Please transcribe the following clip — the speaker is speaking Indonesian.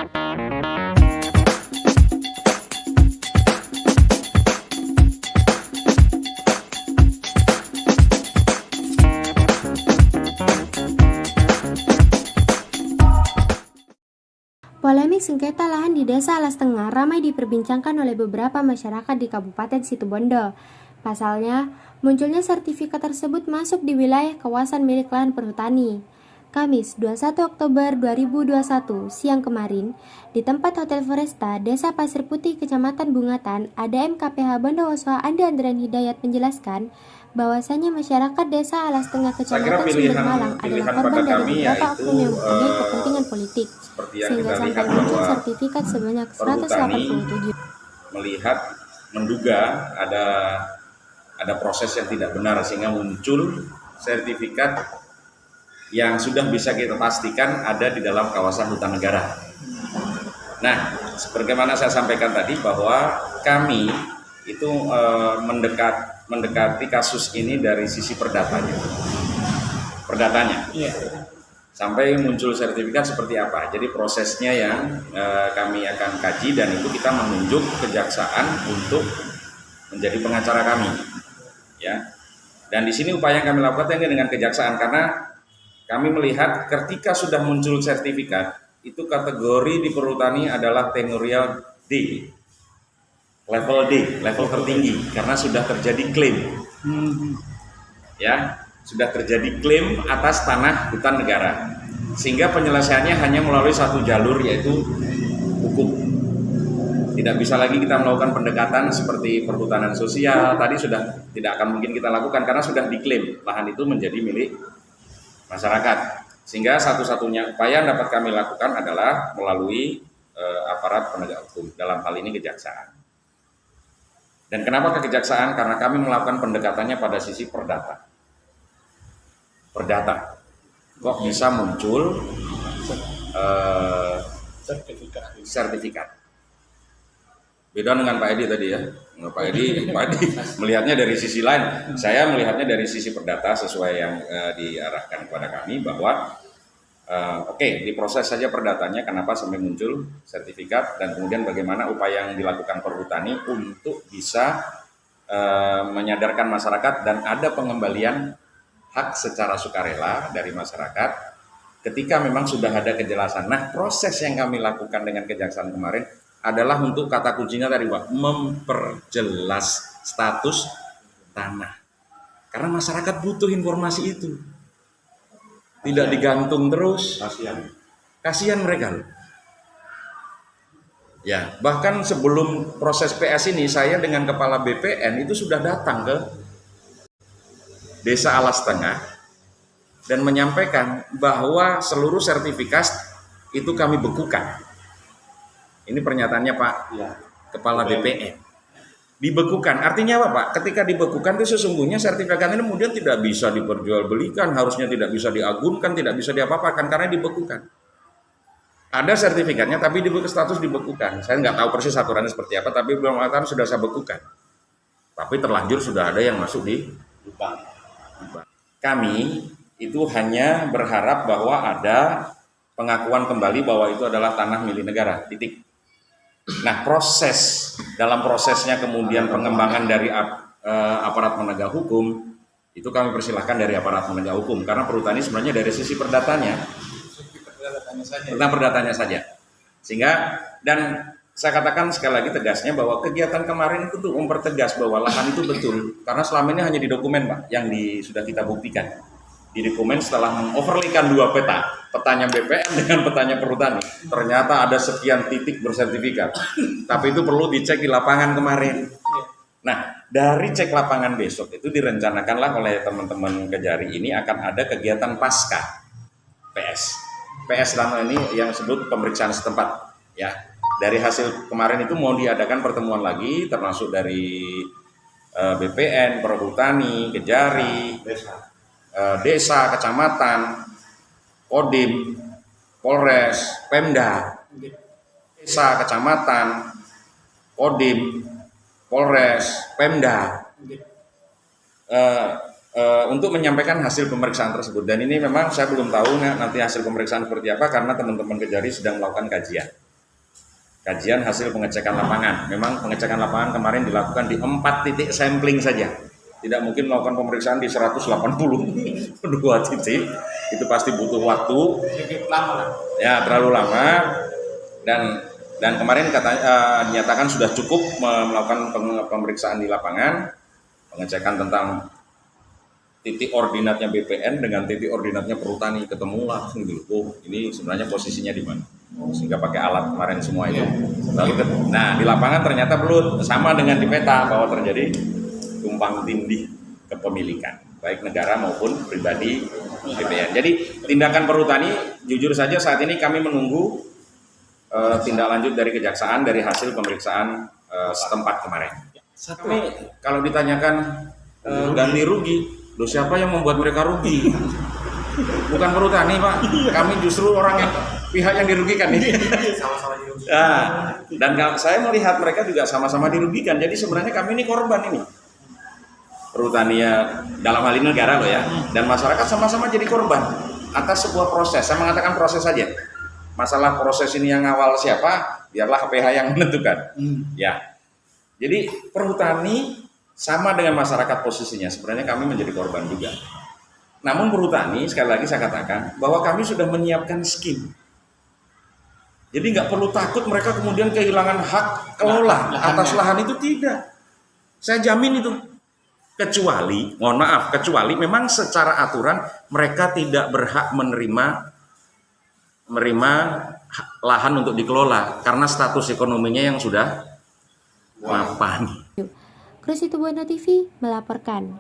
Polemik sengketa lahan di Desa Alas Tengah ramai diperbincangkan oleh beberapa masyarakat di Kabupaten Situbondo. Pasalnya, munculnya sertifikat tersebut masuk di wilayah kawasan milik lahan perhutani. Kamis 21 Oktober 2021 siang kemarin, di tempat Hotel Foresta, Desa Pasir Putih, Kecamatan Bungatan, ADM KPH Bondowoso Andi Andrian Hidayat menjelaskan bahwasanya masyarakat Desa Alas Tengah Kecamatan Sumber Malang adalah korban dari beberapa oknum yang mempunyai kepentingan politik, sehingga sampai muncul sertifikat sebanyak 187. Melihat, menduga ada proses yang tidak benar sehingga muncul sertifikat yang sudah bisa kita pastikan ada di dalam kawasan hutan negara. Nah, sebagaimana saya sampaikan tadi bahwa kami itu mendekati kasus ini dari sisi perdatanya, sampai muncul sertifikat seperti apa. Jadi prosesnya yang kami akan kaji, dan itu kita menunjuk kejaksaan untuk menjadi pengacara kami, ya. Dan di sini upaya yang kami lakukan ini dengan kejaksaan, karena kami melihat ketika sudah muncul sertifikat itu kategori di perhutani adalah tenurial D, level tertinggi, karena sudah terjadi klaim, ya, sudah terjadi klaim atas tanah hutan negara, sehingga penyelesaiannya hanya melalui satu jalur, yaitu hukum. Tidak bisa lagi kita melakukan pendekatan seperti perhutanan sosial tadi, sudah tidak akan mungkin kita lakukan karena sudah diklaim lahan itu menjadi milik masyarakat. Sehingga satu-satunya upaya yang dapat kami lakukan adalah melalui aparat penegak hukum, dalam hal ini kejaksaan. Dan kenapa ke kejaksaan? Karena kami melakukan pendekatannya pada sisi perdata. Kok bisa muncul sertifikat? Beda dengan Pak Edi tadi, ya. Pak Edi melihatnya dari sisi lain. Saya melihatnya dari sisi perdata, sesuai yang diarahkan kepada kami bahwa diproses saja perdatanya, kenapa sampai muncul sertifikat, dan kemudian bagaimana upaya yang dilakukan perhutani untuk bisa menyadarkan masyarakat dan ada pengembalian hak secara sukarela dari masyarakat ketika memang sudah ada kejelasan. Nah, proses yang kami lakukan dengan kejaksaan kemarin adalah untuk kata kuncinya tadi, Pak, memperjelas status tanah. Karena masyarakat butuh informasi itu. Tidak digantung terus. Kasihan mereka loh. Ya, bahkan sebelum proses PS ini, saya dengan kepala BPN itu sudah datang ke Desa Alas Tengah dan menyampaikan bahwa seluruh sertifikat itu kami bekukan. Ini pernyataannya Pak Kepala BPN. Dibekukan, artinya apa Pak? Ketika dibekukan itu sesungguhnya sertifikat ini kemudian tidak bisa diperjualbelikan, harusnya tidak bisa diagunkan, tidak bisa diapa-apakan karena dibekukan. Ada sertifikatnya tapi status dibekukan. Saya nggak tahu persis aturannya seperti apa, tapi belum mengatakan sudah saya bekukan. Tapi terlanjur sudah ada yang masuk di bank. Kami itu hanya berharap bahwa ada pengakuan kembali bahwa itu adalah tanah milik negara, titik. Nah, dalam prosesnya kemudian pengembangan dari aparat penegak hukum itu kami persilahkan dari aparat penegak hukum, karena perhutani sebenarnya dari sisi perdatanya saja. Sehingga, dan saya katakan sekali lagi tegasnya bahwa kegiatan kemarin itu tuh mempertegas bahwa lahan itu betul, karena selama ini hanya di dokumen Pak yang sudah kita buktikan. Di dokumen setelah mengoverlaykan dua petanya BPN dengan petanya perhutani, ternyata ada sekian titik bersertifikat. Tapi itu perlu dicek di lapangan kemarin. Nah, dari cek lapangan besok itu direncanakanlah oleh teman-teman Kejari ini akan ada kegiatan pasca PS dalam ini yang disebut pemeriksaan setempat, ya. Dari hasil kemarin itu mau diadakan pertemuan lagi, termasuk dari BPN, Perhutani, Kejari, desa, kecamatan, Kodim, Polres, Pemda, desa, kecamatan, Kodim, Polres, Pemda, untuk menyampaikan hasil pemeriksaan tersebut. Dan ini memang saya belum tahu nanti hasil pemeriksaan seperti apa, karena teman-teman Kejari sedang melakukan kajian. kajian hasil pengecekan lapangan. Memang pengecekan lapangan kemarin dilakukan di 4 titik sampling saja. Tidak mungkin melakukan pemeriksaan di 182 titik. Itu pasti butuh waktu. Ya, terlalu lama. Dan kemarin katanya dinyatakan sudah cukup melakukan pemeriksaan di lapangan, pengecekan tentang titik ordinatnya BPN dengan titik ordinatnya Perhutani, ketemu langsung gitu. Oh, ini sebenarnya posisinya di mana? Sehingga pakai alat kemarin semua itu. Lalu nah, di lapangan ternyata belum sama dengan di peta bahwa terjadi tumpang tindih kepemilikan baik negara maupun pribadi BPN. Jadi tindakan Perhutani jujur saja saat ini kami menunggu tindak lanjut dari kejaksaan dari hasil pemeriksaan setempat kemarin. Tapi kalau ditanyakan ganti rugi, loh siapa yang membuat mereka rugi? Bukan Perhutani, Pak. Kami justru pihak yang dirugikan ini. Sama-sama dirugikan. Nah, dan saya melihat mereka juga sama-sama dirugikan. Jadi sebenarnya kami ini korban ini. Perhutani ya, dalam hal ini negara loh ya, dan masyarakat sama-sama jadi korban atas sebuah proses. Saya mengatakan proses saja. Masalah proses ini yang awal siapa, biarlah KPH yang menentukan. Ya, jadi Perhutani sama dengan masyarakat posisinya. Sebenarnya kami menjadi korban juga. Namun Perhutani, sekali lagi saya katakan bahwa kami sudah menyiapkan skim. Jadi nggak perlu takut mereka kemudian kehilangan hak kelola atas lahan itu, tidak. Saya jamin itu. Kecuali, mohon maaf, kecuali memang secara aturan mereka tidak berhak menerima lahan untuk dikelola karena status ekonominya yang sudah mapan. Krus Itu Buana TV melaporkan.